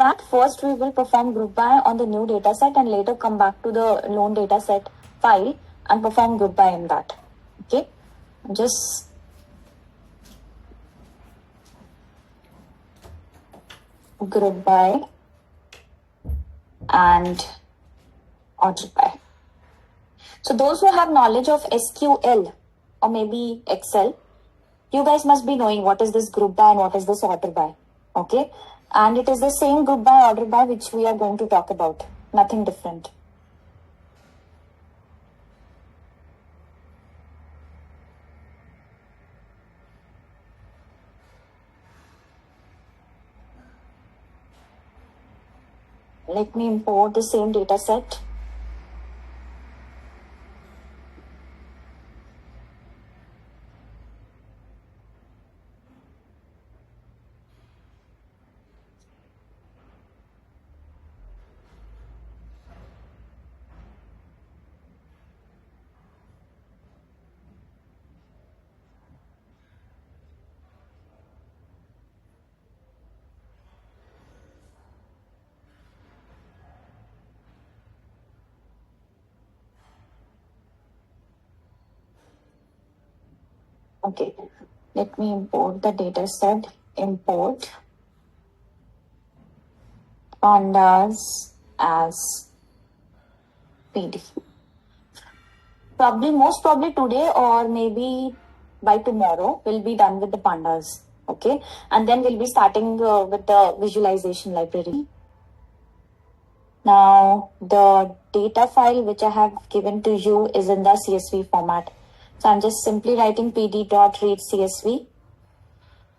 that, first we will perform group by on the new data set and later come back to the loan data set file and perform group by in that. Okay, just group by and order by. So those who have knowledge of SQL or maybe Excel, you guys must be knowing what is this group by and what is this order by. Okay, and it is the same group by order by which we are going to talk about, nothing different. Let me import the same data set. Okay, let me import the data set. Import pandas as PDF. Most probably today or maybe by tomorrow we'll be done with the pandas. Okay, and then we'll be starting with the visualization library. Now the data file which I have given to you is in the CSV format. So I'm just simply writing pd.read CSV.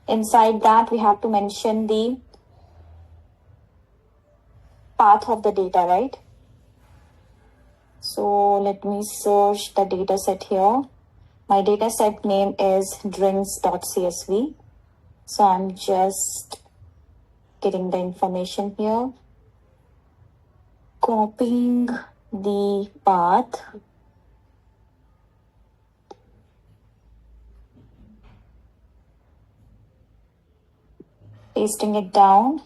Inside that we have to mention the path of the data, right? So let me search the data set here. My data set name is drinks.csv. So I'm just getting the information here. Copying the path. Pasting it down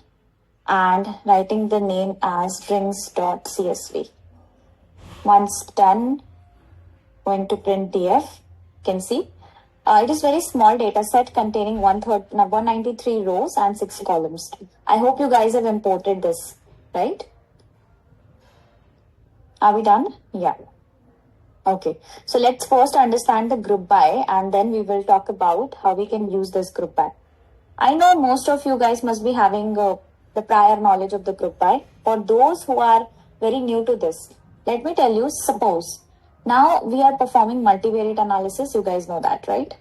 and writing the name as drinks.csv. Once done, going to print df. You can see it is very small data set containing 193 rows and 6 columns. I hope you guys have imported this, right? Are we done? Yeah. Okay, so let's first understand the group by and then we will talk about how we can use this group by. I know most of you guys must be having the prior knowledge of the group by. For those who are very new to this, let me tell you, suppose now we are performing multivariate analysis. You guys know that, right?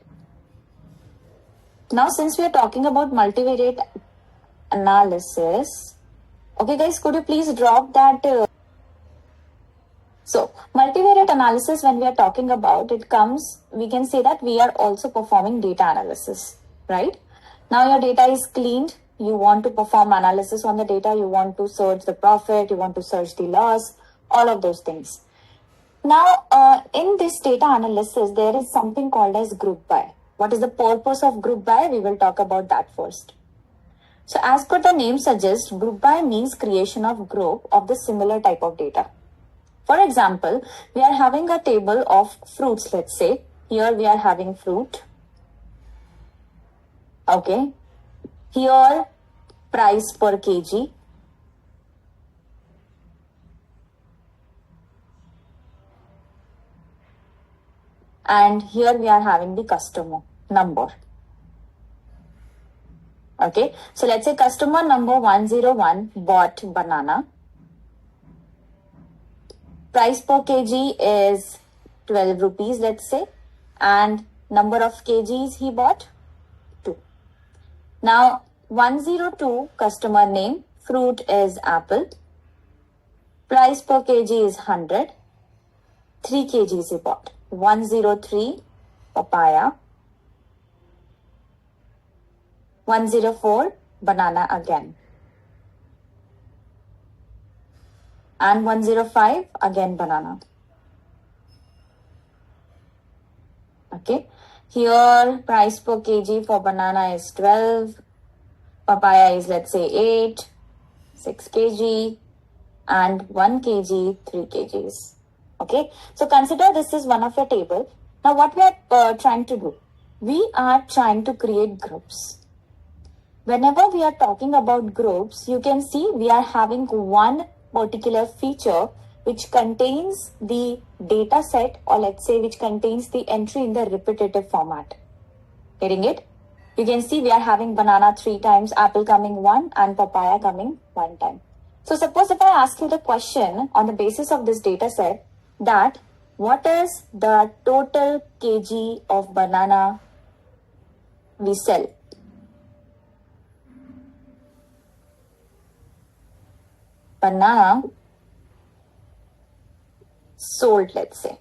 Now, since we are talking about multivariate analysis, okay guys, could you please drop that? So multivariate analysis, when we are talking about it comes, we can say that we are also performing data analysis, right? Now your data is cleaned. You want to perform analysis on the data. You want to search the profit. You want to search the loss, all of those things. Now, in this data analysis, there is something called as group by. What is the purpose of group by? We will talk about that first. So as per the name suggests, group by means creation of group of the similar type of data. For example, we are having a table of fruits, let's say. Here we are having fruit. Okay. Here, price per kg. And here we are having the customer number. Okay. So let's say customer number 101 bought banana. Price per kg is 12 rupees, let's say. And number of kgs he bought? 2. Now, 102 customer name, fruit is apple. Price per kg is 100. 3 kgs he bought. 103 papaya. 104 banana again. And 105 again banana. Okay. Here price per kg for banana is 12. Papaya is let's say 8. 6 kg, and 1 kg, 3 kgs. Okay, so consider this is one of your table. Now what we are trying to do? We are trying to create groups. Whenever we are talking about groups, you can see we are having one particular feature which contains the data set, or let's say which contains the entry in the repetitive format. Getting it? You can see we are having banana 3 times, apple coming 1 and papaya coming 1 time. So suppose if I ask you the question on the basis of this data set that what is the total kg of banana we sell? Banana sold, let's say.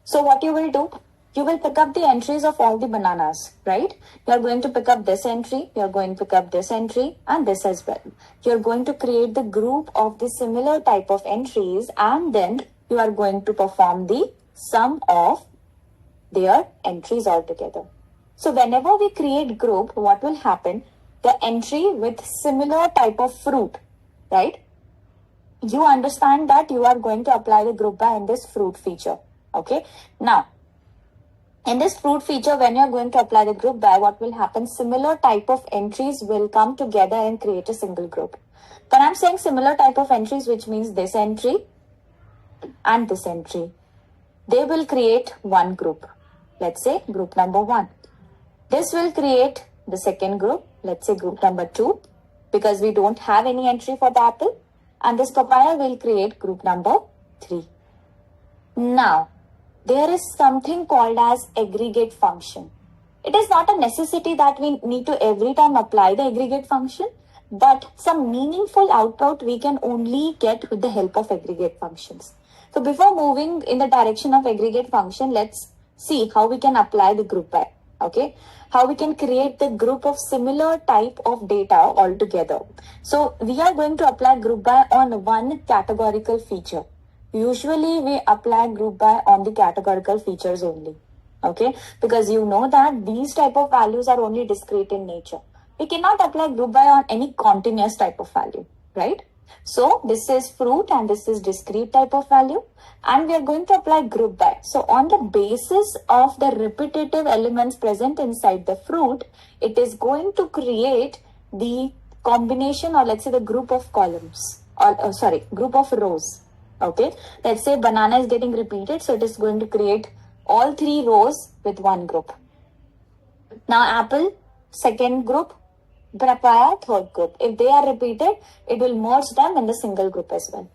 So what you will do? You will pick up the entries of all the bananas, right? You are going to pick up this entry, you are going to pick up this entry and this as well. You are going to create the group of the similar type of entries and then you are going to perform the sum of their entries altogether. So whenever we create group, what will happen? The entry with similar type of fruit, right? You understand that you are going to apply the group by in this fruit feature. Okay. Now, in this fruit feature, when you are going to apply the group by, what will happen? Similar type of entries will come together and create a single group. When I'm saying similar type of entries, which means this entry and this entry, they will create one group. Let's say group number 1. This will create the second group. Let's say group number 2, because we don't have any entry for the apple. And this papaya will create group number 3. Now, there is something called as aggregate function. It is not a necessity that we need to every time apply the aggregate function, but some meaningful output we can only get with the help of aggregate functions. So before moving in the direction of aggregate function, let's see how we can apply the group by. Okay, how we can create the group of similar type of data altogether. So we are going to apply group by on one categorical feature. Usually we apply group by on the categorical features only. Okay, because you know that these type of values are only discrete in nature. We cannot apply group by on any continuous type of value, right? So this is fruit and this is discrete type of value, and we are going to apply group by. So on the basis of the repetitive elements present inside the fruit, it is going to create the combination, or let's say the group of columns, or group of rows. Okay, let's say banana is getting repeated, so it is going to create all 3 rows with one group. Now apple, second group, papaya, third group. If they are repeated, it will merge them in the single group as well.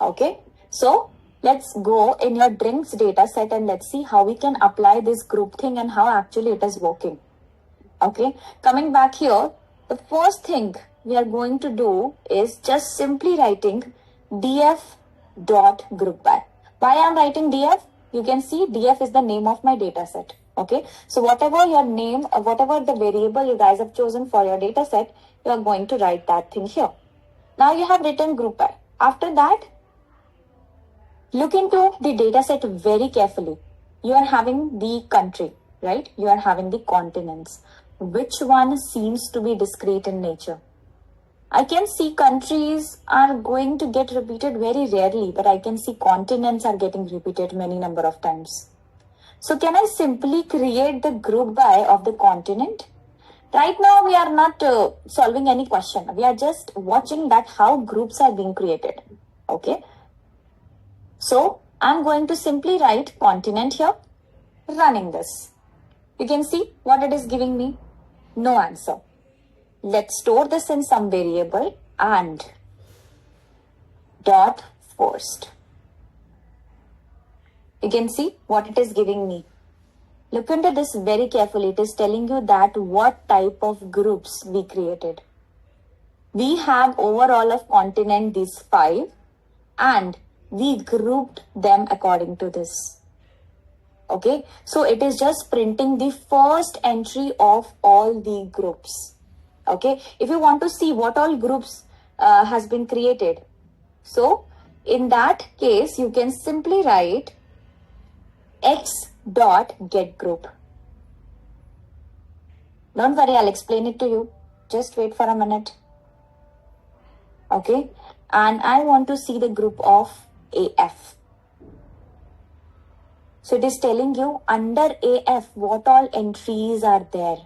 Okay, so let's go in your drinks data set and let's see how we can apply this group thing and how actually it is working. Okay, coming back here, the first thing we are going to do is just simply writing df dot group by. Why I am writing df? You can see df is the name of my data set. Okay, so whatever your name or whatever the variable you guys have chosen for your data set, you are going to write that thing here. Now you have written group by. After that, look into the data set very carefully. You are having the country, right? You are having the continents. Which one seems to be discrete in nature? I can see countries are going to get repeated very rarely, but I can see continents are getting repeated many number of times. So can I simply create the group by of the continent? Right now we are not solving any question. We are just watching that how groups are being created. Okay. So I'm going to simply write continent here, running this. You can see what it is giving me. No answer. Let's store this in some variable and dot first. You can see what it is giving me. Look into this very carefully. It is telling you that what type of groups we created. We have overall of continent these 5 and we grouped them according to this. Okay, so it is just printing the first entry of all the groups. Okay, if you want to see what all groups has been created, so in that case you can simply write x dot get group. Don't worry, I'll explain it to you. Just wait for a minute. Okay, and I want to see the group of AF. So it is telling you under AF what all entries are there.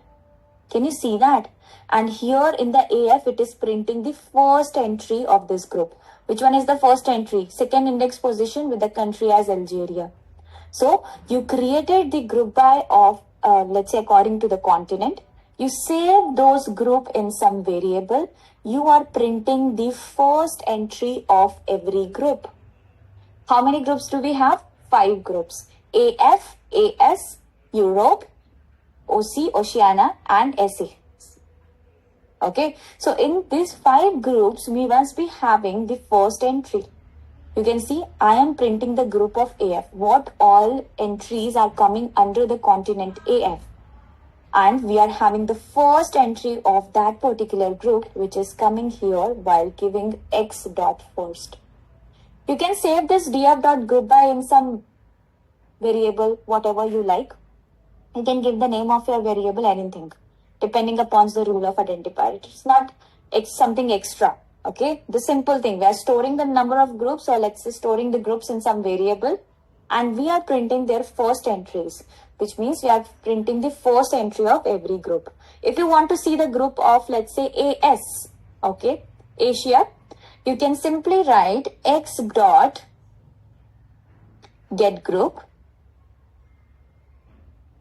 Can you see that? And here in the AF, it is printing the first entry of this group. Which one is the first entry? Second index position with the country as Algeria. So you created the group by of, let's say, according to the continent. You save those group in some variable. You are printing the first entry of every group. How many groups do we have? 5 groups. AF, AS, Europe, OC, Oceania, and SA. Okay, so in these 5 groups, we must be having the first entry. You can see I am printing the group of AF. What all entries are coming under the continent AF? And we are having the first entry of that particular group, which is coming here while giving X dot first. You can save this df.group by in some variable, whatever you like. You can give the name of your variable anything, depending upon the rule of identifier. It's not something extra. Okay, the simple thing, we are storing the number of groups, or let's say storing the groups in some variable, and we are printing their first entries, which means we are printing the first entry of every group. If you want to see the group of, let's say, AS, okay, Asia, you can simply write X dot get group,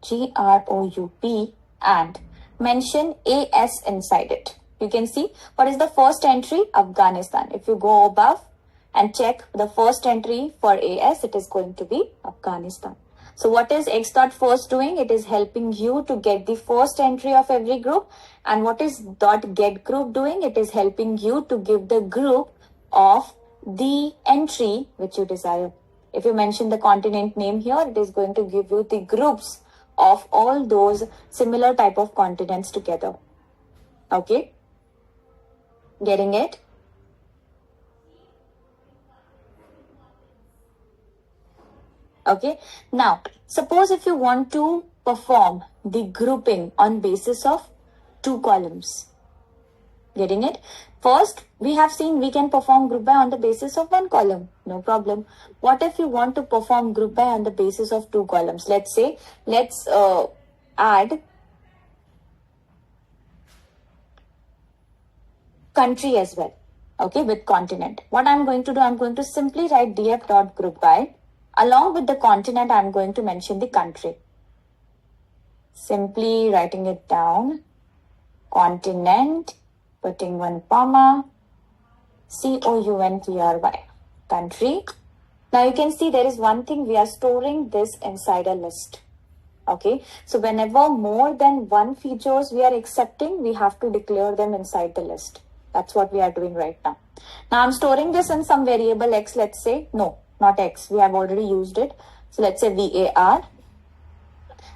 GROUP, and mention AS inside it. You can see what is the first entry? Afghanistan. If you go above and check the first entry for AS, it is going to be Afghanistan. So what is X dot first doing? It is helping you to get the first entry of every group. And what is dot get group doing? It is helping you to give the group of the entry which you desire. If you mention the continent name here, it is going to give you the groups of all those similar type of continents together. Okay, getting it? Okay, now suppose if you want to perform the grouping on basis of 2 columns. Getting it? First, we have seen we can perform group by on the basis of 1 column. No problem. What if you want to perform group by on the basis of 2 columns? Let's say, let's add country as well. Okay, with continent. What I'm going to do, I'm going to simply write df.group by. Along with the continent, I'm going to mention the country. Simply writing it down. Continent, putting 1 comma, COUNTRY, country. Now you can see there is one thing, we are storing this inside a list. Okay, so whenever more than 1 features we are accepting, we have to declare them inside the list. That's what we are doing right now. Now I'm storing this in some variable X, let's say, no, not X, we have already used it. So let's say VAR,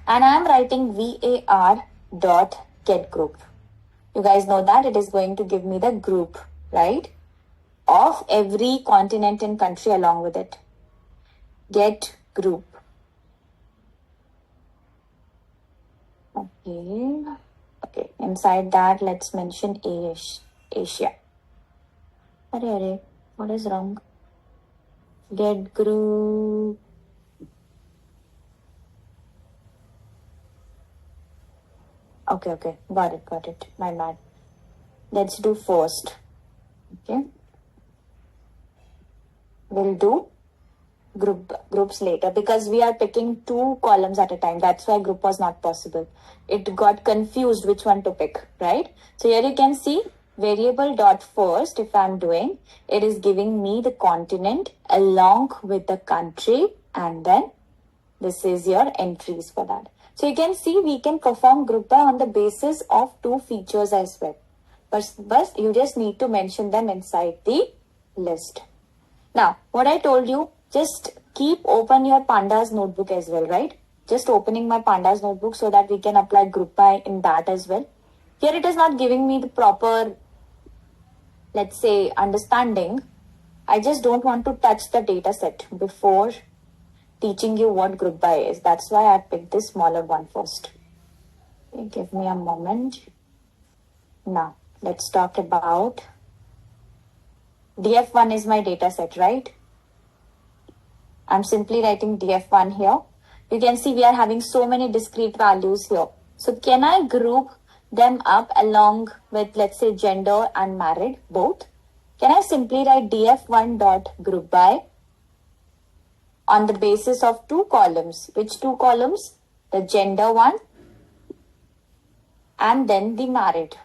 and I am writing VAR dot get group. You guys know that it is going to give me the group, right, of every continent and country along with it. Get group. Okay, inside that, let's mention Asia. Arey, what is wrong? Get group. Okay, got it, my bad. Let's do first. Okay, we'll do groups later because we are picking 2 columns at a time. That's why group was not possible. It got confused which one to pick, right? So here you can see variable dot first. If I'm doing, it is giving me the continent along with the country, and then this is your entries for that. So you can see we can perform group by on the basis of 2 features as well. But you just need to mention them inside the list. Now, what I told you, just keep open your pandas notebook as well, right? Just opening my pandas notebook so that we can apply group by in that as well. Here it is not giving me the proper, let's say, understanding. I just don't want to touch the data set before teaching you what group by is. That's why I picked this smaller one first. Okay, give me a moment. Now, let's talk about df1 is my data set, right? I'm simply writing df1 here. You can see we are having so many discrete values here. So can I group them up along with, let's say, gender and married, both? Can I simply write df1 dot group by on the basis of two columns? Which two columns? The gender one and then the married.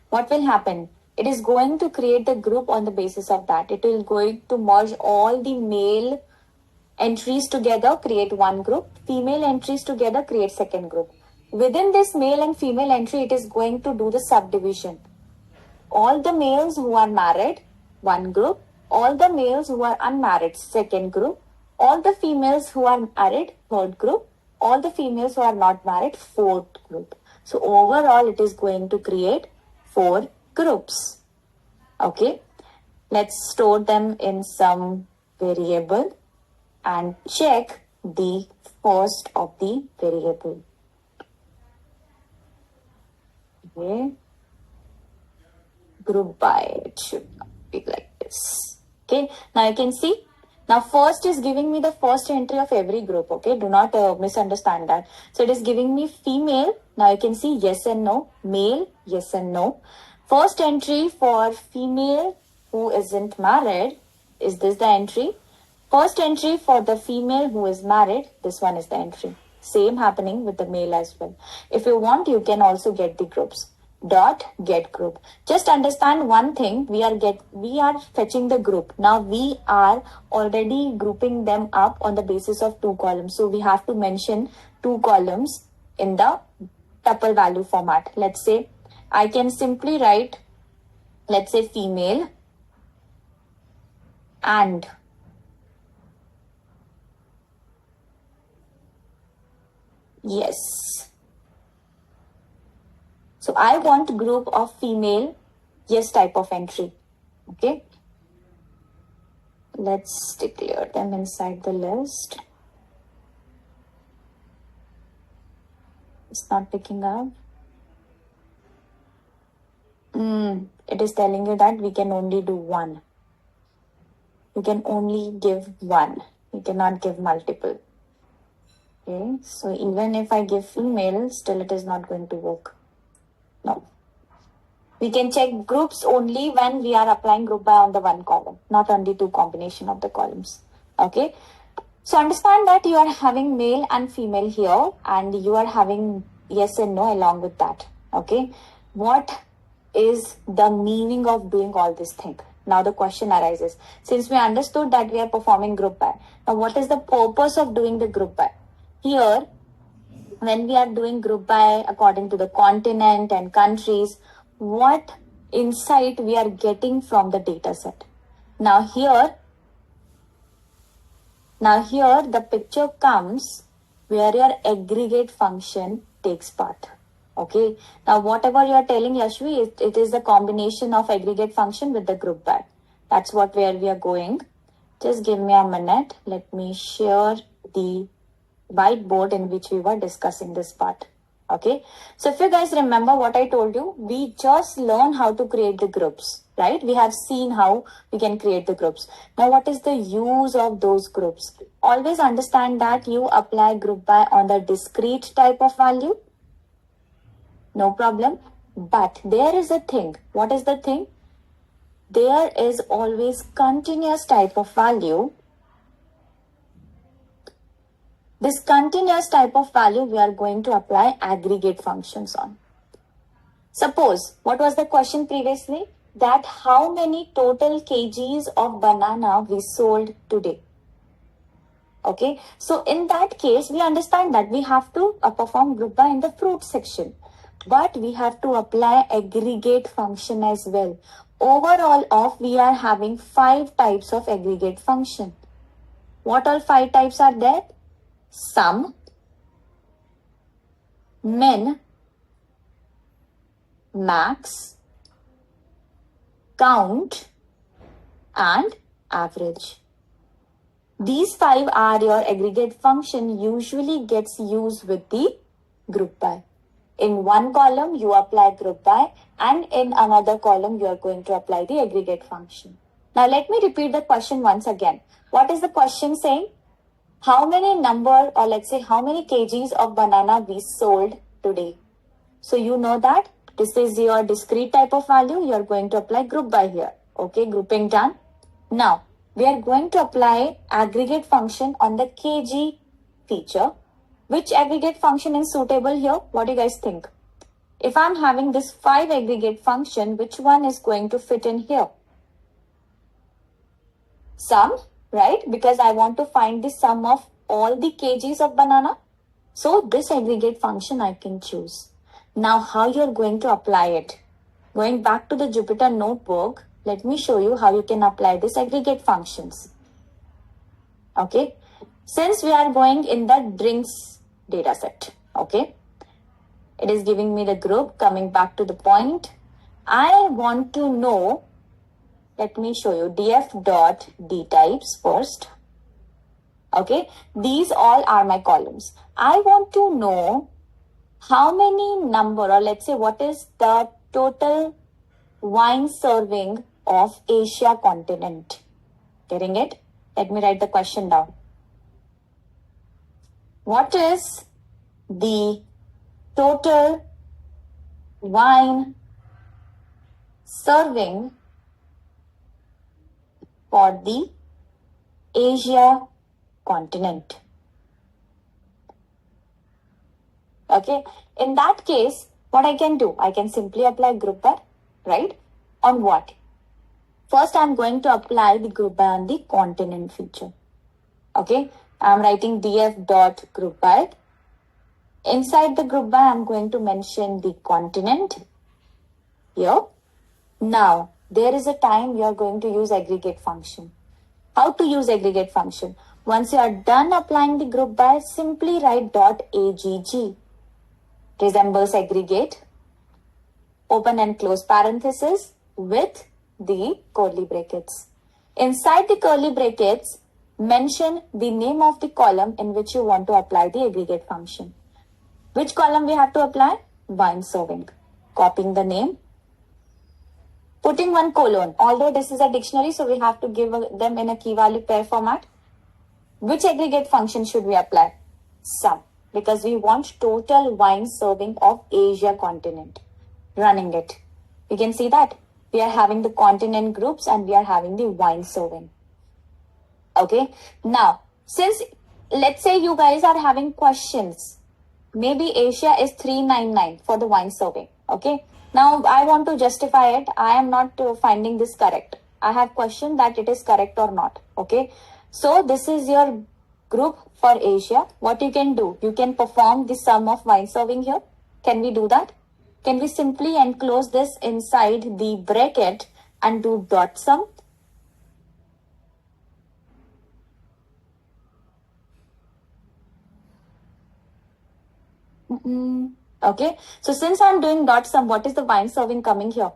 What will happen? It is going to create the group on the basis of that. It will going to merge all the male entries together, create one group. Female entries together, create second group. Within this male and female entry, it is going to do the subdivision. All the males who are married, one group. All the males who are unmarried, second group. All the females who are married, third group. All the females who are not married, fourth group. So overall, it is going to create 4 groups. Okay, let's store them in some variable and check the first of the variable. Okay, group by, it should be like this. Okay, now you can see. Now first is giving me the first entry of every group. Okay, do not misunderstand that. So it is giving me female. Now you can see yes and no, male, yes and no. First entry for female who isn't married, is this the entry? First entry for the female who is married, this one is the entry. Same happening with the male as well. If you want, you can also get the groups. Dot get group. Just understand one thing, we are fetching the group. Now we are already grouping them up on the basis of 2 columns. So we have to mention 2 columns in the tuple value format. Let's say I can simply write, let's say, female and yes. So I want group of female yes type of entry. Okay. Let's declare them inside the list. It's not picking up. It is telling you that we can only do 1. You can only give 1. You cannot give multiple. Okay, so even if I give female, still it is not going to work. No. We can check groups only when we are applying group by on the 1 column, not on the 2 combination of the columns. Okay. So understand that you are having male and female here and you are having yes and no along with that. Okay. What is the meaning of doing all this thing? Now the question arises. Since we understood that we are performing group by, now what is the purpose of doing the group by? Here, when we are doing group by according to the continent and countries, what insight we are getting from the data set? Now here the picture comes where your aggregate function takes part. Okay. Now whatever you are telling Yashvi, it is the combination of aggregate function with the group by. That's where we are going. Just give me a minute. Let me share the whiteboard in which we were discussing this part. Okay. So if you guys remember what I told you, we just learned how to create the groups, right? We have seen how we can create the groups. Now what is the use of those groups? Always understand that you apply group by on the discrete type of value. No problem. But there is a thing. What is the thing? There is always continuous type of value. This continuous type of value we are going to apply aggregate functions on. Suppose, what was the question previously? That how many total kgs of banana we sold today? Okay, so in that case, we understand that we have to perform group by in the fruit section. But we have to apply aggregate function as well. Overall we are having 5 types of aggregate function. What all 5 types are there? Sum, min, max, count, and average. These 5 are your aggregate function, usually gets used with the group by. In one column, you apply group by, and in another column, you are going to apply the aggregate function. Now, let me repeat the question once again. What is the question saying? How many number, or let's say how many kgs of banana we sold today? So you know that this is your discrete type of value. You are going to apply group by here. Okay, grouping done. Now, we are going to apply aggregate function on the kg feature. Which aggregate function is suitable here? What do you guys think? If I'm having this 5 aggregate function, which one is going to fit in here? Sum, right? Because I want to find the sum of all the kgs of banana. So this aggregate function I can choose. Now how you're going to apply it? Going back to the Jupyter notebook, let me show you how you can apply this aggregate functions. Okay. Since we are going in the drinks data set, okay, it is giving me the group. Coming back to the point, I want to know, let me show you df dot d types first. Okay, these all are my columns. I want to know how many number, or let's say what is the total wine serving of Asia continent. Getting it? Let me write the question down. What is the total wine serving for the Asia continent? Okay, in that case, what I can do? I can simply apply group by, right? On what? First, I'm going to apply the group by on the continent feature. Okay, I'm writing df dot group by. Inside the group by, I'm going to mention the continent here. Now, there is a time you are going to use aggregate function. How to use aggregate function? Once you are done applying the group by, simply write dot agg. Resembles aggregate, open and close parenthesis with the curly brackets. Inside the curly brackets, mention the name of the column in which you want to apply the aggregate function. Which column we have to apply? Wine serving. Copying the name. Putting one colon. Although this is a dictionary, so we have to give them in a key value pair format. Which aggregate function should we apply? Sum. Because we want total wine serving of Asia continent. Running it. You can see that we are having the continent groups and we are having the wine serving. Okay. Now, since let's say you guys are having questions, maybe Asia is 399 for the wine serving. Okay. Now, I want to justify it. I am not finding this correct. I have questioned that it is correct or not. Okay. So, this is your group for Asia. What you can do? You can perform the sum of wine serving here. Can we do that? Can we simply enclose this inside the bracket and do dot sum? Okay. So since I'm doing dot sum, what is the wine serving coming here?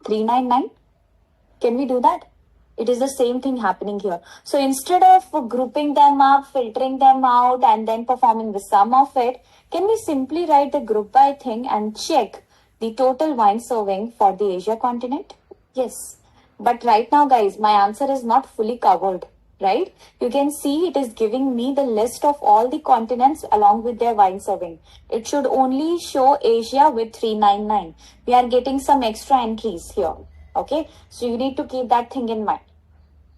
399. Can we do that? It is the same thing happening here. So instead of grouping them up, filtering them out, and then performing the sum of it, can we simply write the group by thing and check the total wine serving for the Asia continent? Yes. But right now, guys, my answer is not fully covered, right? You can see it is giving me the list of all the continents along with their wine serving. It should only show Asia with 399. We are getting some extra entries here. Okay, so you need to keep that thing in mind.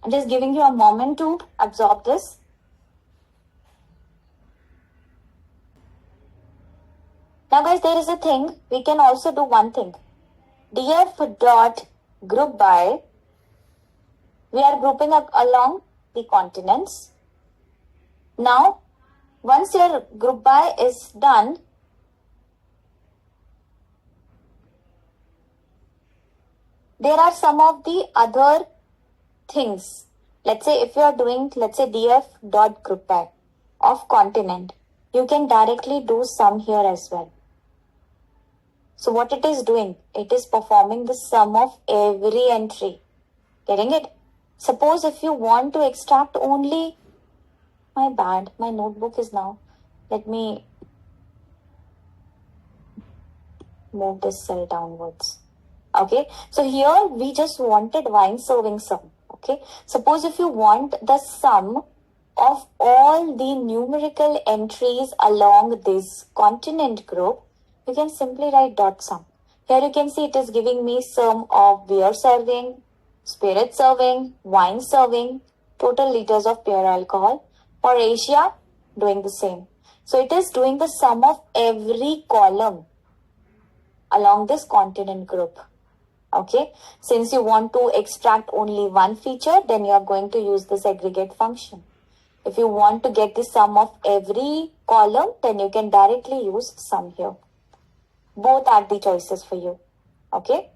I'm just giving you a moment to absorb this. Now guys, there is a thing. We can also do one thing. df dot group by. We are grouping up along the continents. Now, once your group by is done, there are some of the other things. Let's say if you are doing, let's say df dot group by of continent, you can directly do sum here as well. So what it is doing, it is performing the sum of every entry. Getting it? Suppose if you want to extract only, my bad, my notebook is now, let me move this cell downwards. Okay, so here we just wanted wine serving sum. Okay, suppose if you want the sum of all the numerical entries along this continent group, you can simply write dot sum. Here you can see it is giving me sum of beer serving, spirit serving, wine serving, total liters of pure alcohol. For Asia, doing the same. So it is doing the sum of every column along this continent group. Okay, since you want to extract only one feature, then you are going to use this aggregate function. If you want to get the sum of every column, then you can directly use sum here. Both are the choices for you. Okay.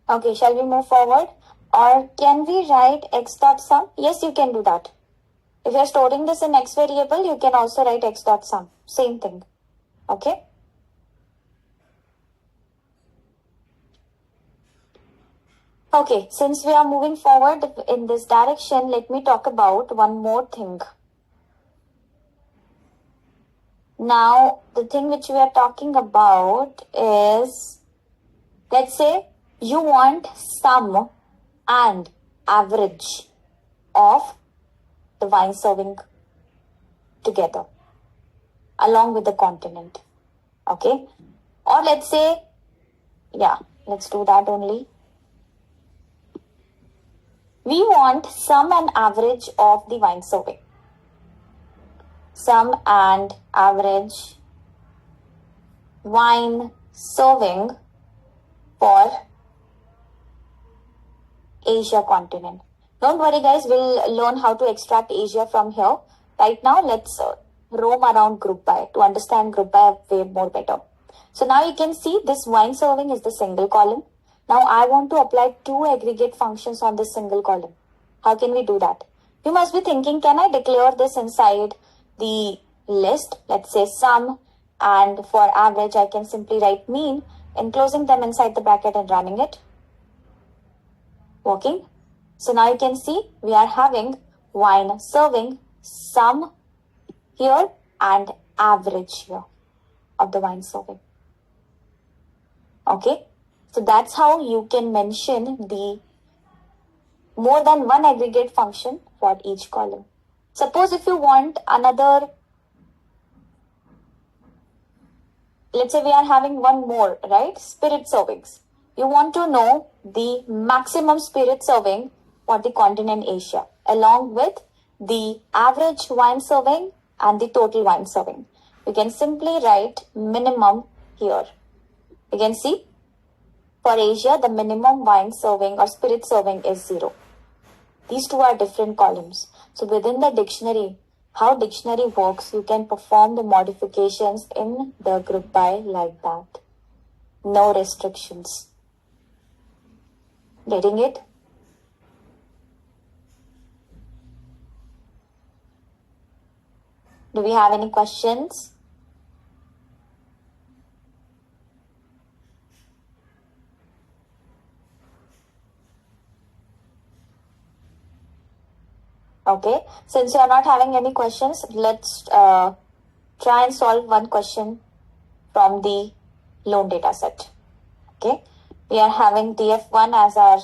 Okay, shall we move forward? Or can we write x dot sum? Yes, you can do that. If you're storing this in x variable, you can also write x dot sum. Same thing. Okay. Okay, since we are moving forward in this direction, let me talk about one more thing. Now, the thing which we are talking about is, let's say you want sum and average of the wine serving together along with the continent. Okay. Or let's say, yeah, let's do that only. We want sum and average of the wine serving. Sum and average wine serving for Asia continent. Don't worry guys, we'll learn how to extract Asia from here. Right now, let's roam around group by to understand group by way more better. So now you can see this wine serving is the single column. Now I want to apply two aggregate functions on this single column. How can we do that? You must be thinking, can I declare this inside the list? Let's say sum, and for average I can simply write mean, enclosing them inside the bracket and running it. Working. So now you can see we are having wine serving sum here and average here of the wine serving. Okay. So that's how you can mention the more than one aggregate function for each column. Suppose if you want another, let's say we are having one more, right? Spirit servings. You want to know the maximum spirit serving for the continent Asia along with the average wine serving and the total wine serving. You can simply write minimum here. You can see for Asia, the minimum wine serving or spirit serving is 0. These two are different columns. So within the dictionary, how dictionary works, you can perform the modifications in the group by like that. No restrictions. Getting it? Do we have any questions? Okay, since you are not having any questions, let's try and solve one question from the loan data set. Okay, we are having DF1 as our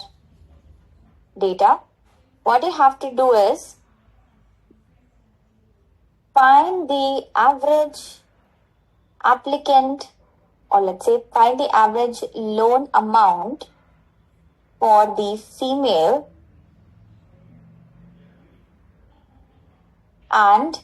data. What you have to do is find the average applicant, or let's say find the average loan amount for the female and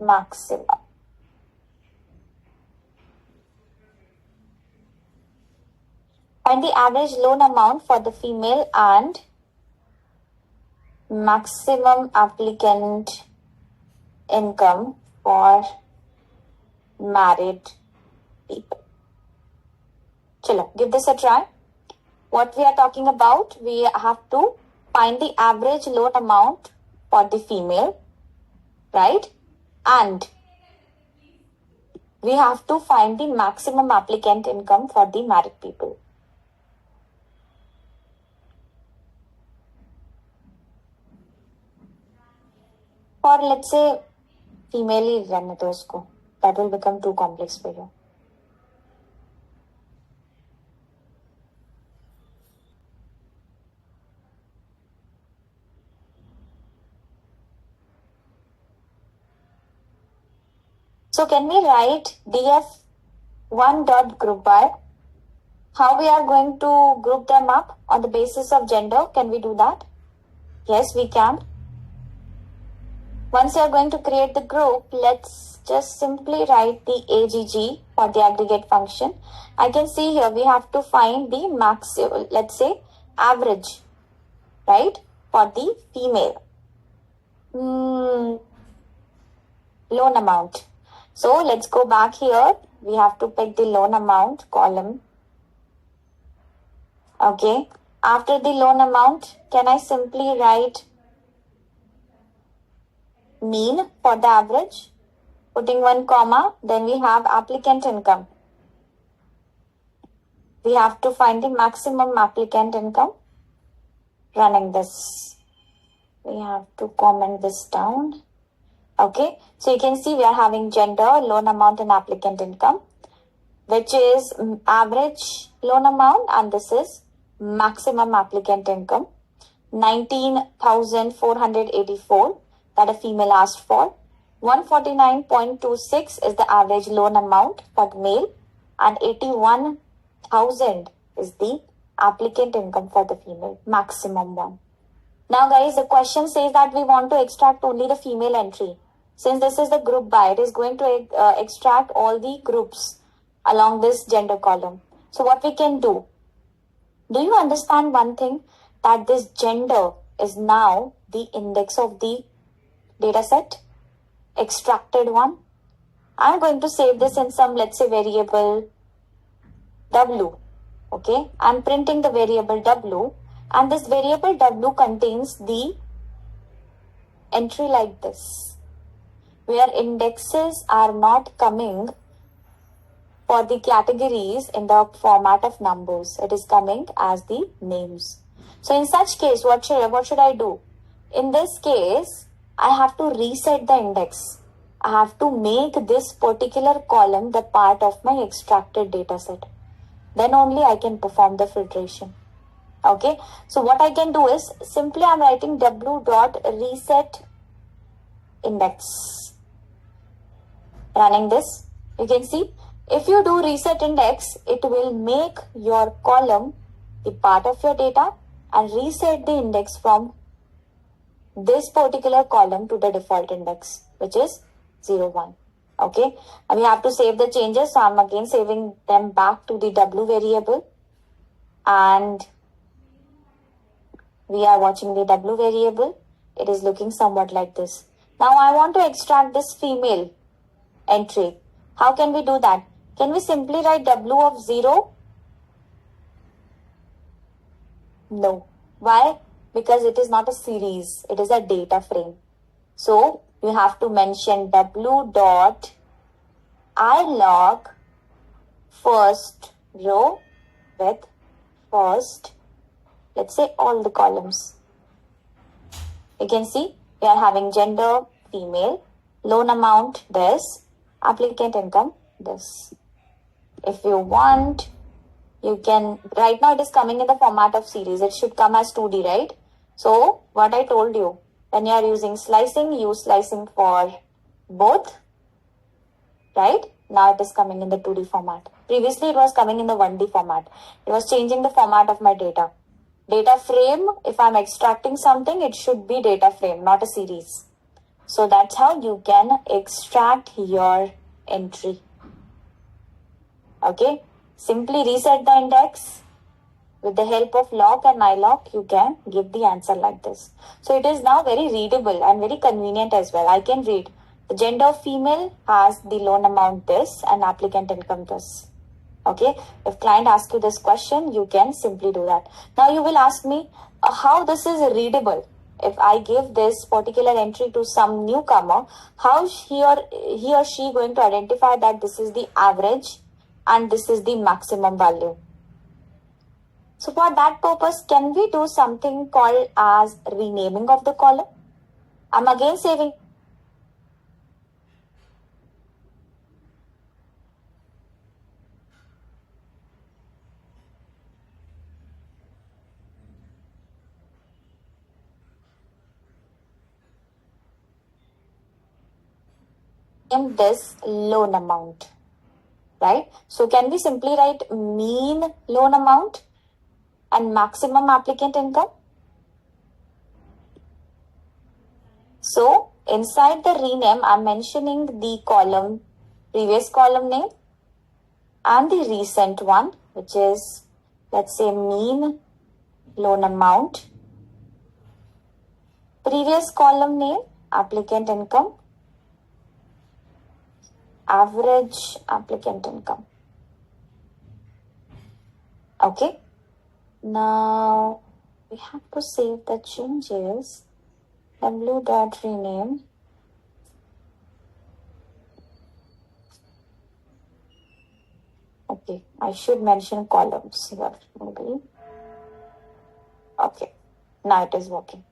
maximum. Find the average loan amount for the female and maximum applicant income for married people. Chalo, give this a try. What we are talking about, we have to find the average loan amount for the female, right? And we have to find the maximum applicant income for the married people. For let's say female ही रहने दो उसको, that will become too complex for you. So can we write df1 dot group by? How we are going to group them up on the basis of gender? Can we do that? Yes, we can. Once you are going to create the group, let's just simply write the AGG for the aggregate function. I can see here we have to find the maximum, let's say average, right, for the female. Loan amount. So let's go back here. We have to pick the loan amount column. Okay. After the loan amount, can I simply write mean for the average? Putting 1 comma, then we have applicant income. We have to find the maximum applicant income. Running this. We have to comment this down. Okay, so you can see we are having gender, loan amount and applicant income, which is average loan amount, and this is maximum applicant income, 19,484 that a female asked for. 149.26 is the average loan amount for the male, and 81,000 is the applicant income for the female, maximum one. Now guys, the question says that we want to extract only the female entry. Since this is the group by, it is going to extract all the groups along this gender column. So what we can do you understand one thing? That this gender is now the index of the data set, extracted one. I'm going to save this in some, let's say, variable W. Okay, I'm printing the variable W, and this variable W contains the entry like this, where indexes are not coming for the categories in the format of numbers. It is coming as the names. So in such case, what should I do? In this case, I have to reset the index. I have to make this particular column the part of my extracted data set. Then only I can perform the filtration. Okay. So what I can do is simply I'm writing w dot reset index. Running this, you can see If you do reset index, it will make your column the part of your data and reset the index from this particular column to the default index, which is 0, 1. Okay, and we have to save the changes. So I'm again saving them back to the W variable, and we are watching the W variable. It is looking somewhat like this. Now I want to extract this female entry. How can we do that? Can we simply write W of 0? No. Why? Because it is not a series. It is a data frame. So you have to mention W dot I log first row with first, let's say, all the columns. You can see we are having gender, female, loan amount, this, applicant income, this. If you want, you can, right now it is coming in the format of series. It should come as 2D, right? So what I told you, when you are using slicing, use slicing for both, right? Now it is coming in the 2D format. Previously it was coming in the 1D format. It was changing the format of my data. Data frame, if I'm extracting something, it should be data frame, not a series. So that's how you can extract your entry. Okay, simply reset the index. With the help of log and ilog, you can give the answer like this. So it is now very readable and very convenient as well. I can read. The gender of female has the loan amount this and applicant income this. Okay, if client asks you this question, you can simply do that. Now you will ask me how this is readable. If I give this particular entry to some newcomer, how he or she going to identify that this is the average and this is the maximum value? So for that purpose, can we do something called as renaming of the column? I'm again saving. In this loan amount, right? So can we simply write mean loan amount and maximum applicant income? So inside the rename, I'm mentioning the column, previous column name and the recent one, which is, let's say, mean loan amount, previous column name, applicant income, average applicant income. Okay. Now we have to save the changes. W dot rename. Okay, I should mention columns here, maybe. Okay, now it is working.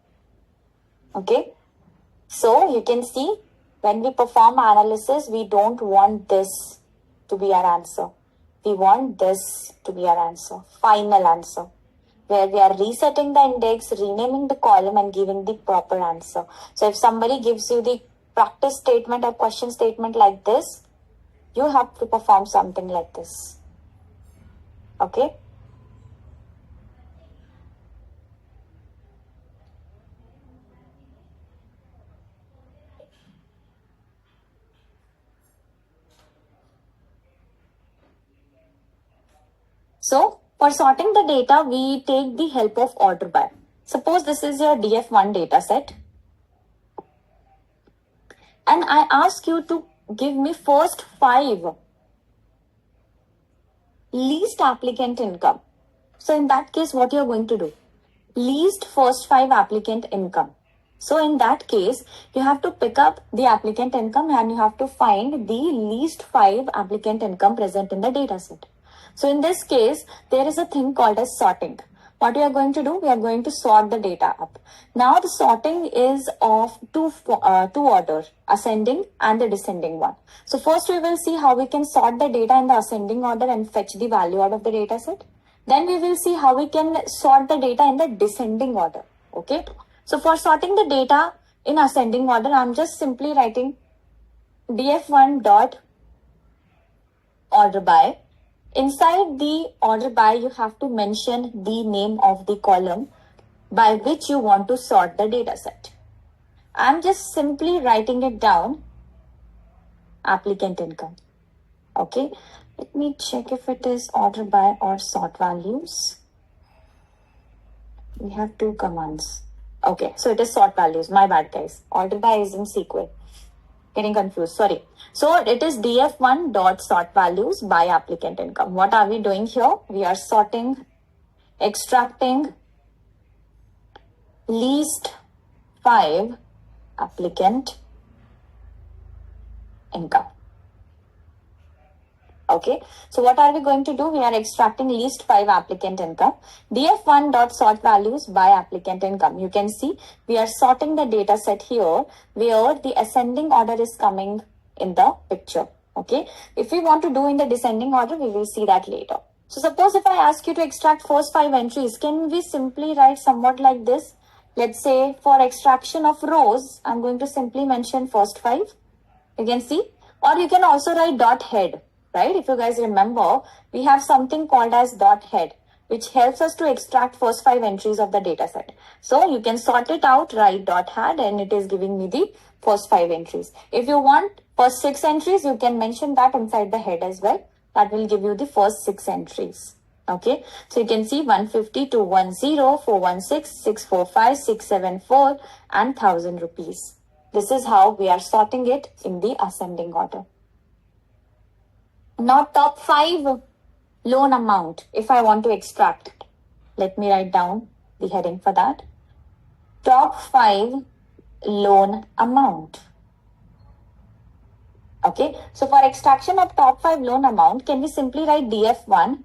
Okay, so you can see when we perform analysis, we don't want this to be our answer. We want this to be our answer, final answer, where we are resetting the index, renaming the column and giving the proper answer. So if somebody gives you the practice statement or question statement like this, you have to perform something like this. Okay. So for sorting the data, we take the help of order by. Suppose this is your DF1 data set. And I ask you to give me first 5 least applicant income. So in that case, what you're going to do? Least first 5 applicant income. So in that case, you have to pick up the applicant income and you have to find the least 5 applicant income present in the data set. So in this case, there is a thing called as sorting. What we are going to do? We are going to sort the data up. Now the sorting is of two order, ascending and the descending one. So first we will see how we can sort the data in the ascending order and fetch the value out of the data set. Then we will see how we can sort the data in the descending order. Okay. So for sorting the data in ascending order, I'm just simply writing df1 dot order by. Inside the order by, you have to mention the name of the column by which you want to sort the data set. I'm just simply writing it down, applicant income. Okay, let me check if it is order by or sort values. We have two commands. Okay, so it is sort values. My bad, guys. Order by is in SQL. Getting confused, sorry. So it is df1 dot sort values by applicant income. What are we doing here? We are sorting, extracting least 5 applicant income. Okay, so what are we going to do? We are extracting least 5 applicant income. df1 dot sort values by applicant income. You can see we are sorting the data set here where the ascending order is coming in the picture. Okay, if we want to do in the descending order, we will see that later. So suppose if I ask you to extract first 5 entries, can we simply write somewhat like this? Let's say for extraction of rows, I'm going to simply mention first 5. You can see, or you can also write dot head. Right? If you guys remember, we have something called as dot head, which helps us to extract first 5 entries of the data set. So you can sort it out, write dot head, and it is giving me the first 5 entries. If you want first 6 entries, you can mention that inside the head as well. That will give you the first 6 entries. Okay, so you can see 150, 210, 416, 645, 674, and 1000 rupees. This is how we are sorting it in the ascending order. Now top 5 loan amount, if I want to extract, let me write down the heading for that. Top 5 loan amount. Okay, so for extraction of top 5 loan amount, can we simply write df1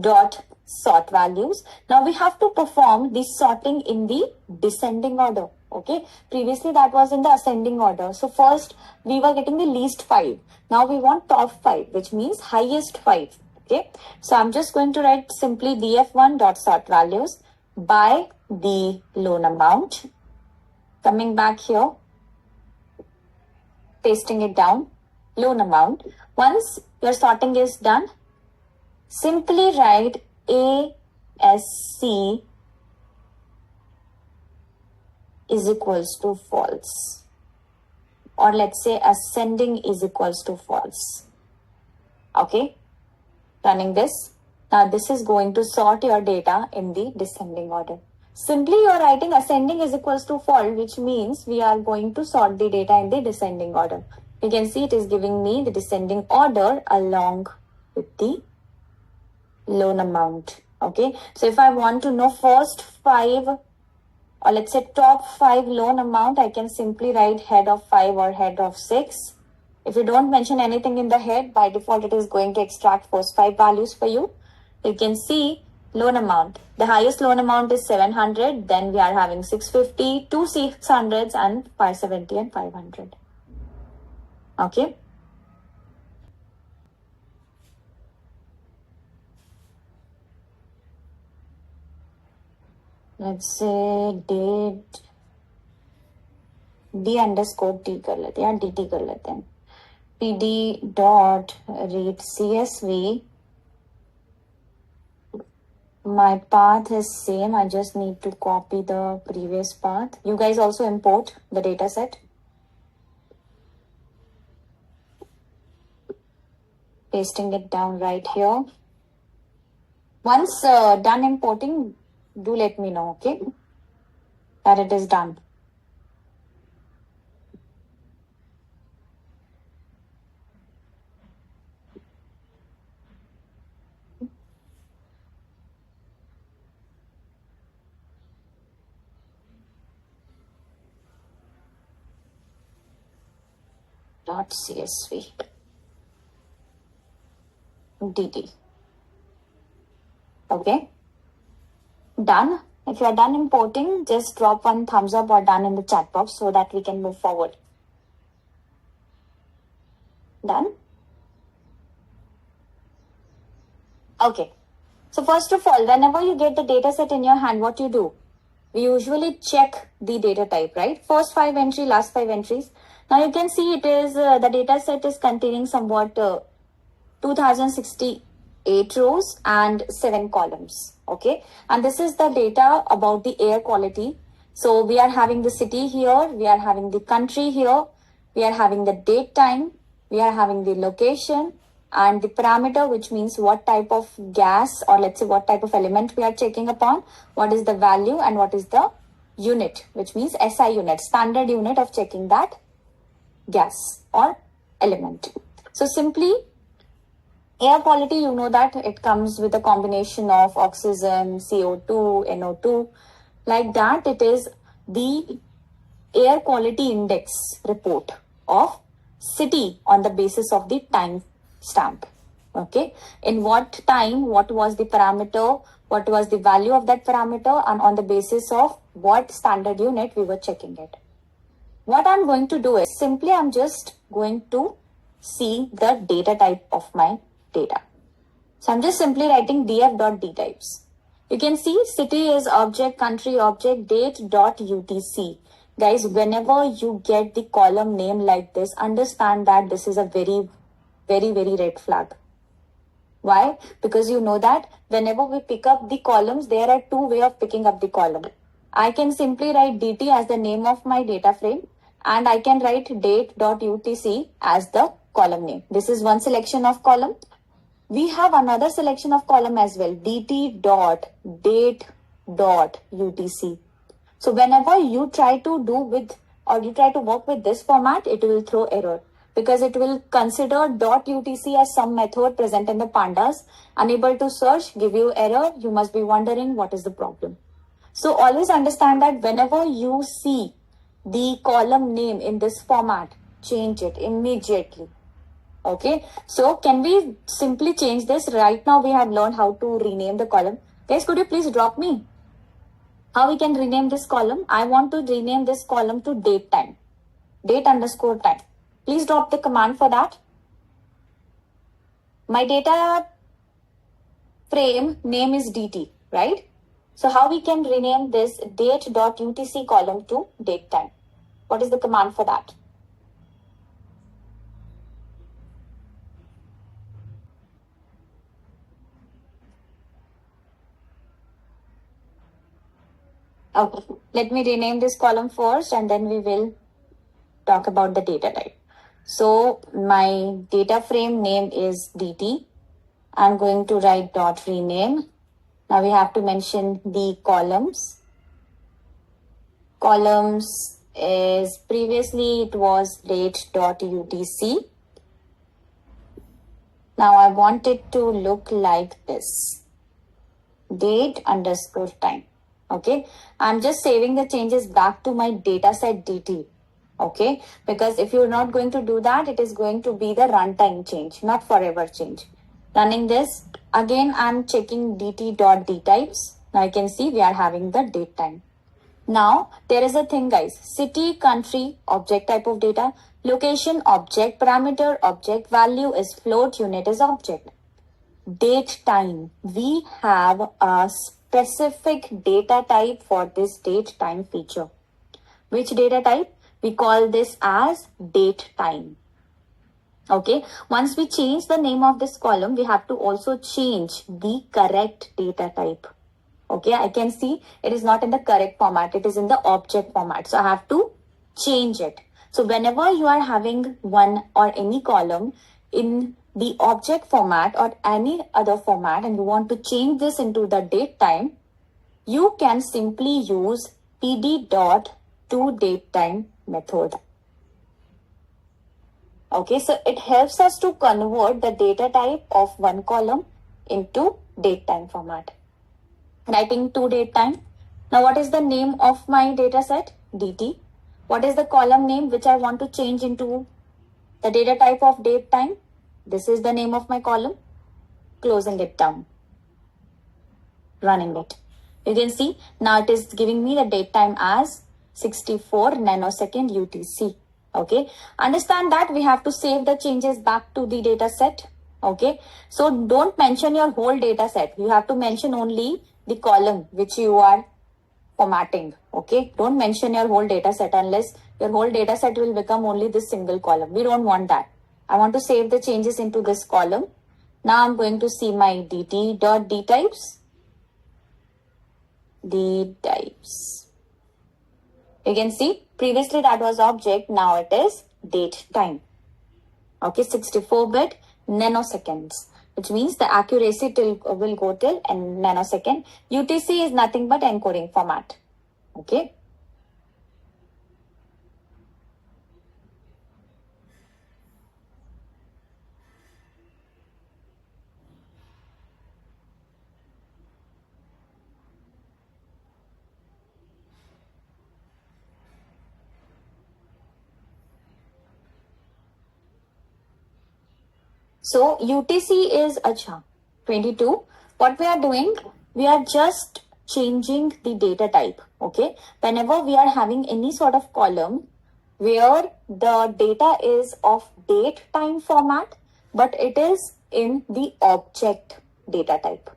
dot sort values? Now we have to perform the sorting in the descending order. Okay, previously that was in the ascending order. So first we were getting the least 5. Now we want top 5, which means highest 5. Okay, so I'm just going to write simply df1 dot sort values by the loan amount. Coming back here, pasting it down, loan amount. Once your sorting is done, simply write ASC is equals to false, or let's say ascending is equals to false. Okay, running this. Now this is going to sort your data in the descending order. Simply you are writing ascending is equals to false, which means we are going to sort the data in the descending order. You can see it is giving me the descending order along with the loan amount. Okay, so if I want to know first 5, or let's say top 5 loan amount, I can simply write head of 5 or head of 6. If you don't mention anything in the head, by default it is going to extract first 5 values for you. You can see loan amount. The highest loan amount is 700. Then we are having 650, 2 600s, and 570 and 500. Okay. Let's say date d underscore t कर लेते हैं या dt कर लेते हैं. pd dot read csv. My path is same. I just need to copy the previous path. You guys also import the data set. Pasting it down right here. Once done importing, do let me know, okay, that it is done. .csv dt. Okay, done. If you are done importing, just drop one thumbs up or done in the chat box so that we can move forward. Done. Okay, so first of all, whenever you get the data set in your hand, what you do? We usually check the data type, right? First 5 entry, last 5 entries. Now you can see it is the data set is containing somewhat 2068 rows and 7 columns. Okay, and this is the data about the air quality. So we are having the city here, we are having the country here, we are having the date time, we are having the location, and the parameter, which means what type of gas, or let's say what type of element we are checking upon, what is the value, and what is the unit, which means SI unit, standard unit of checking that gas or element. So simply, air quality, you know that it comes with a combination of oxygen, CO2, NO2. Like that, it is the air quality index report of city on the basis of the time stamp. Okay, in what time, what was the parameter, what was the value of that parameter, and on the basis of what standard unit we were checking it. What I'm going to do is simply I'm just going to see the data type of my data. So I'm just simply writing df.dtypes. You can see city is object, country object, date.utc. Guys, whenever you get the column name like this, understand that this is a very red flag. Why? Because you know that whenever we pick up the columns, there are two ways of picking up the column. I can simply write dt as the name of my data frame, and I can write date.utc as the column name. This is one selection of column. We have another selection of column as well, dt.date.utc. So whenever you try to do with, or you try to work with this format, it will throw error, because it will consider .utc as some method present in the pandas, unable to search, give you error. You must be wondering what is the problem. So always understand that whenever you see the column name in this format, change it immediately. Okay, so can we simply change this? Right now we have learned how to rename the column. Guys, could you please drop me how we can rename this column? I want to rename this column to date time, date_time. Please drop the command for that. My data frame name is dt, right? So how we can rename this date.utc column to date time? What is the command for that? Okay, let me rename this column first, and then we will talk about the data type. So my data frame name is dt. I'm going to write dot rename. Now we have to mention the columns. Columns is previously it was date.utc. Now I want it to look like this, date_time. Okay, I'm just saving the changes back to my dataset dt. Okay, because if you're not going to do that, it is going to be the runtime change, not forever change. Running this again, I'm checking dt.dtypes. Now you can see we are having the date time. Now there is a thing, guys: city, country, object type of data, location object, parameter object, value is float, unit is object. Date time, we have a specific data type for this date time feature. Which data type? We call this as date time. Okay, once we change the name of this column, we have to also change the correct data type. Okay, I can see it is not in the correct format, it is in the object format. So I have to change it. So whenever you are having one or any column in the object format or any other format, and you want to change this into the date time, you can simply use pd.toDateTime method. Okay, so it helps us to convert the data type of one column into date time format. Writing toDateTime. Now what is the name of my data set? dt. What is the column name which I want to change into the data type of date time? This is the name of my column. Closing it down. Running it. You can see now it is giving me the date time as 64 nanosecond UTC. Okay. Understand that we have to save the changes back to the data set. Okay. So don't mention your whole data set. You have to mention only the column which you are formatting. Okay. Don't mention your whole data set unless your whole data set will become only this single column. We don't want that. I want to save the changes into this column. Now I'm going to see my dt.dtypes. Dtypes. You can see previously that was object, now it is date time. Okay, 64-bit nanoseconds, which means the accuracy will go till nanosecond. UTC is nothing but encoding format. Okay. So UTC is 22. What we are doing, we are just changing the data type. Okay. Whenever we are having any sort of column where the data is of date time format, but it is in the object data type.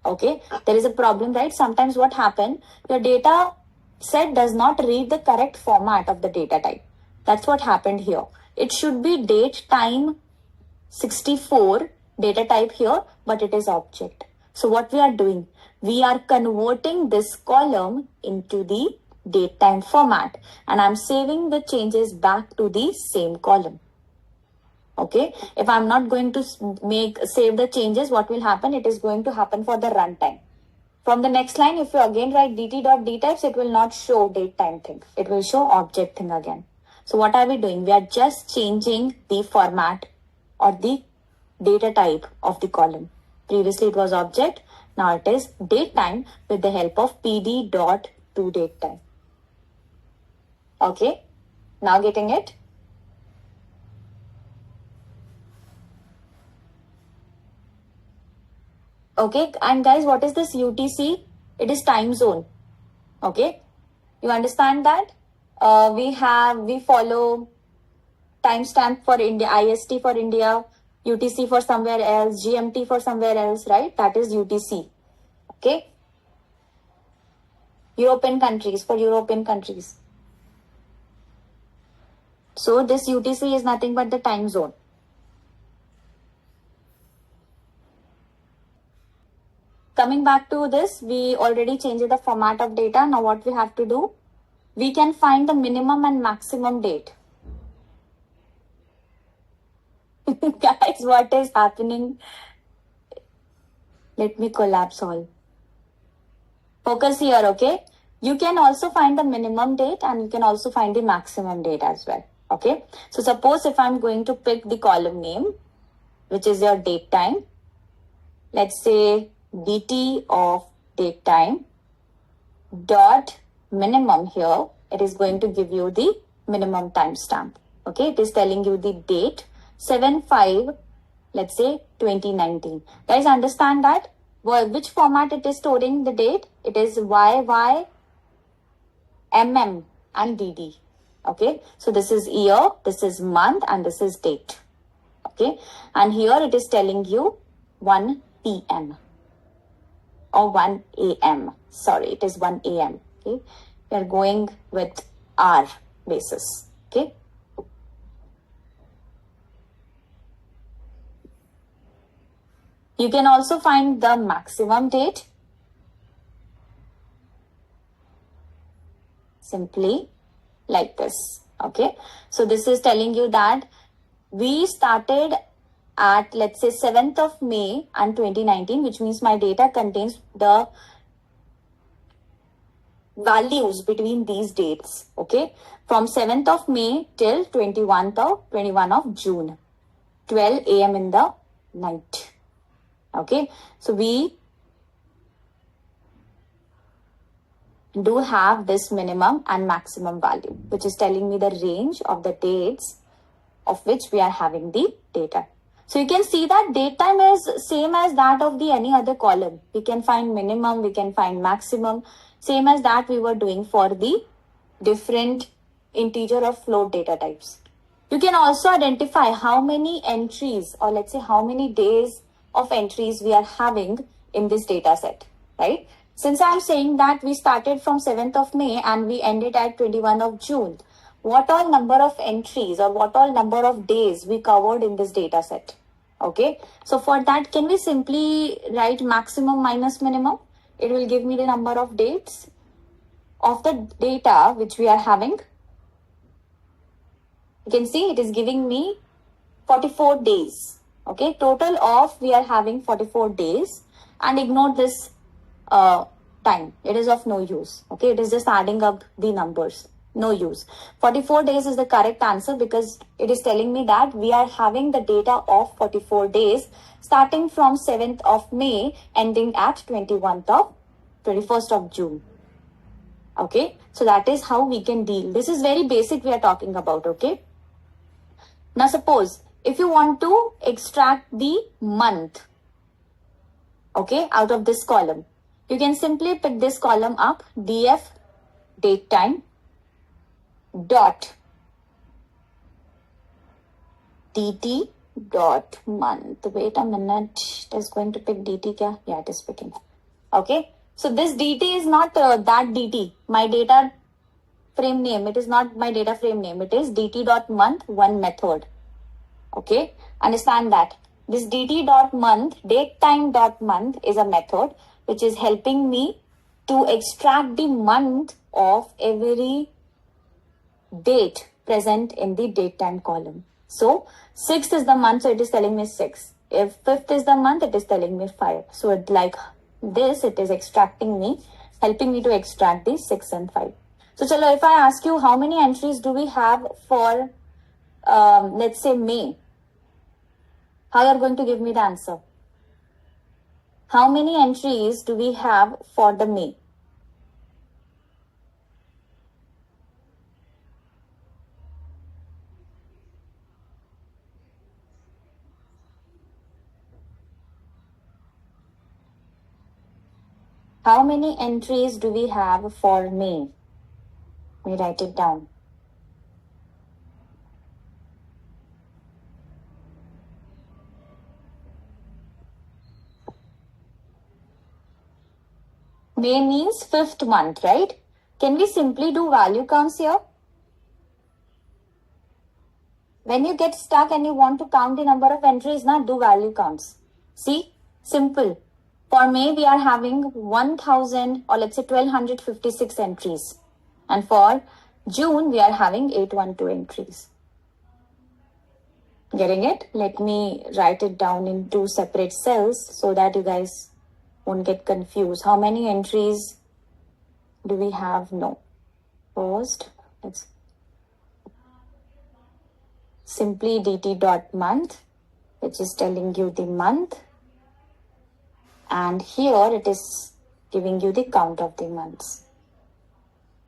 Okay. There is a problem, right? Sometimes what happens, your data set does not read the correct format of the data type. That's what happened here. It should be date time 64 data type here, but it is object. So what we are doing, we are converting this column into the date time format, and I'm saving the changes back to the same column. Okay, if I'm not going to save the changes, what will happen? It is going to happen for the runtime. From the next line, if you again write dt.dtypes, it will not show date time thing. It will show object thing again. So what are we doing? We are just changing the format or the data type of the column. Previously it was object, now it is date time with the help of pd.toDateTime. Okay, now getting it? Okay, and guys, what is this UTC? It is time zone. Okay, you understand that? We follow timestamp for India, IST for India, UTC for somewhere else, GMT for somewhere else, right? That is UTC. Okay. European countries, for European countries. So this UTC is nothing but the time zone. Coming back to this, we already changed the format of data. Now what we have to do? We can find the minimum and maximum date. Guys, what is happening? Let me collapse all. Focus here, okay? You can also find the minimum date and you can also find the maximum date as well, okay? So suppose if I'm going to pick the column name, which is your date time, let's say dt of date time dot minimum here, it is going to give you the minimum timestamp, okay? It is telling you the date 7/5, let's say 2019. Guys, understand that? Well, which format it is storing the date? It is YY, MM and DD. Okay, so this is year, this is month, and this is date. Okay, and here it is telling you 1 p.m. or 1 a.m. Sorry, it is 1 a.m. Okay, we are going with hour basis. Okay. You can also find the maximum date simply like this. Okay. So this is telling you that we started at, let's say, 7th of May and 2019, which means my data contains the values between these dates. Okay. From 7th of May till 21 of June, 12 a.m. in the night. Okay, so we do have this minimum and maximum value, which is telling me the range of the dates of which we are having the data. So you can see that date time is same as that of the any other column. We can find minimum, we can find maximum, same as that we were doing for the different integer or float data types. You can also identify how many entries, or let's say how many days of entries we are having in this data set, right? Since I'm saying that we started from 7th of May and we ended at 21 of June, what all number of entries or what all number of days we covered in this data set? Okay, so for that, can we simply write maximum minus minimum? It will give me the number of dates of the data which we are having. You can see it is giving me 44 days. Okay, total of we are having 44 days, and ignore this time. It is of no use. Okay, it is just adding up the numbers. No use. 44 days is the correct answer because it is telling me that we are having the data of 44 days starting from 7th of May ending at 21st of June. Okay, so that is how we can deal. This is very basic we are talking about. Okay. Now suppose if you want to extract the month, okay, out of this column, you can simply pick this column up, df date time dot dt dot month. Wait a minute, it is going to pick dt kya? Yeah, it is picking. Okay, so this dt is not that dt, my data frame name. It is not my data frame name. It is dt dot month, one method. Okay, understand that. This dt dot month, date time dot month is a method which is helping me to extract the month of every date present in the date time column. So 6th is the month, so it is telling me 6. If 5th is the month, it is telling me 5. So it like this, it is extracting me, helping me to extract the 6 and 5. So chalo, if I ask you how many entries do we have for let's say May, how you are going to give me the answer? How many entries do we have for the May? How many entries do we have for May? Let me write it down. May means 5th month, right? Can we simply do value counts here? When you get stuck and you want to count the number of entries, now do value counts. See, simple. For May, we are having 1000 or let's say 1256 entries. And for June, we are having 812 entries. Getting it? Let me write it down in 2 separate cells so that you guys won't get confused. How many entries do we have? No. First, let's simply dt dot month, which is telling you the month. And here it is giving you the count of the months.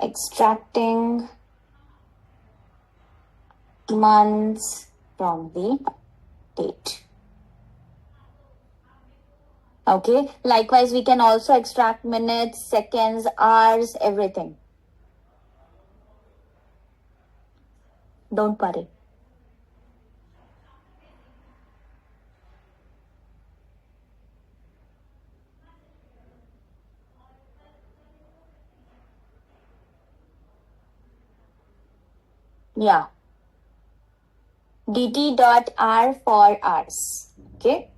Extracting months from the date. Okay, likewise, we can also extract minutes, seconds, hours, everything. Don't worry. Yeah. dt dot r for hours. Okay.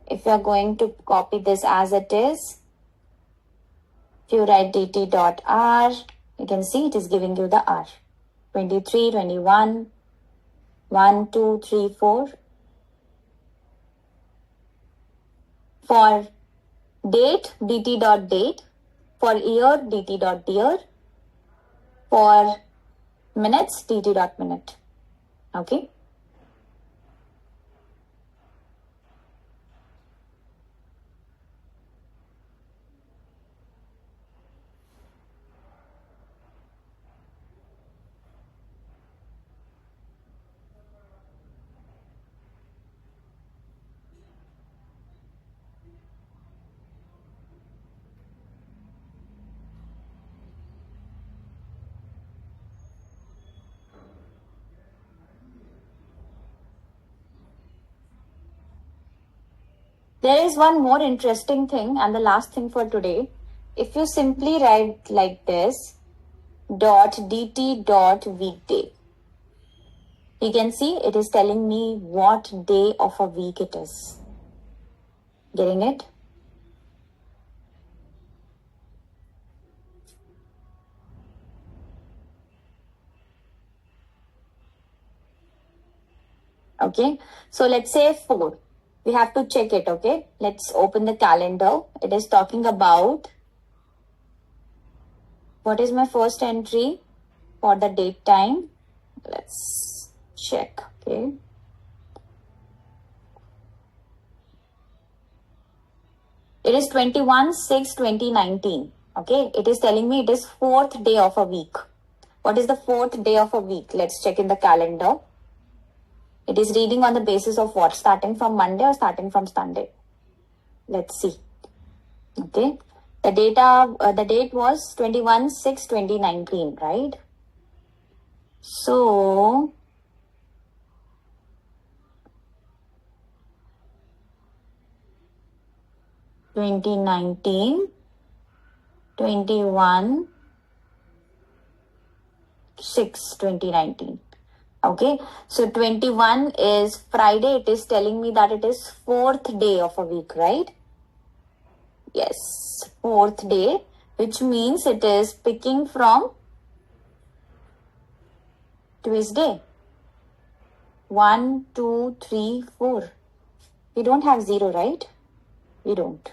If you are going to copy this as it is, if you write dt dot r, you can see it is giving you the r. 23, 21, 1, 2, 3, 4. For date, dt dot date. For year, dt dot year. For minutes, dt dot minute. Okay. There is one more interesting thing and the last thing for today. If you simply write like this, dot dt dot weekday. You can see it is telling me what day of a week it is. Getting it? Okay, so let's say 4. We have to check it, okay? Let's open the calendar. It is talking about what is my first entry for the date time. Let's check, okay? It is 21/6/2019. Okay, it is telling me it is 4th day of a week. What is the 4th day of a week? Let's check in the calendar. It is reading on the basis of what? Starting from Monday or starting from Sunday? Let's see. Okay, the date was 21/6/2019, right? So 2019, 21/6/2019. Okay, so 21 is Friday. It is telling me that it is 4th day of a week, right? Yes, 4th day, which means it is picking from Tuesday. 1, 2, 3, 4. We don't have 0, right? We don't.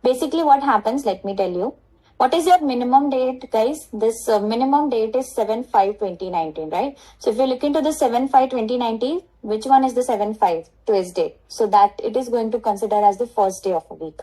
Basically, what happens, let me tell you. What is your minimum date, guys? This minimum date is 7/5/2019, right? So if you look into the 7/5/2019, which one is the 7/5? Tuesday. So that it is going to consider as the first day of a week.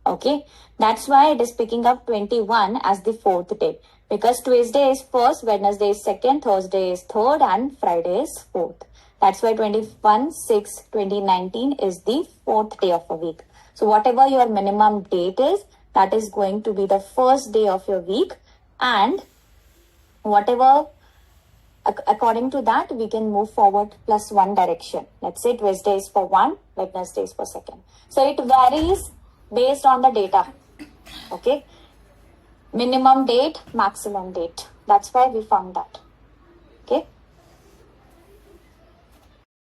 Okay, that's why it is picking up 21 as the 4th day, because Tuesday is 1st, Wednesday is 2nd, Thursday is 3rd, and Friday is 4th. That's why 21/6/2019 is the 4th day of a week. So whatever your minimum date is, that is going to be the first day of your week, and whatever according to that, we can move forward plus 1 direction. Let's say Tuesday is for 1, Wednesday is for 2nd. So it varies based on the data. Okay, minimum date, maximum date. That's why we found that. Okay.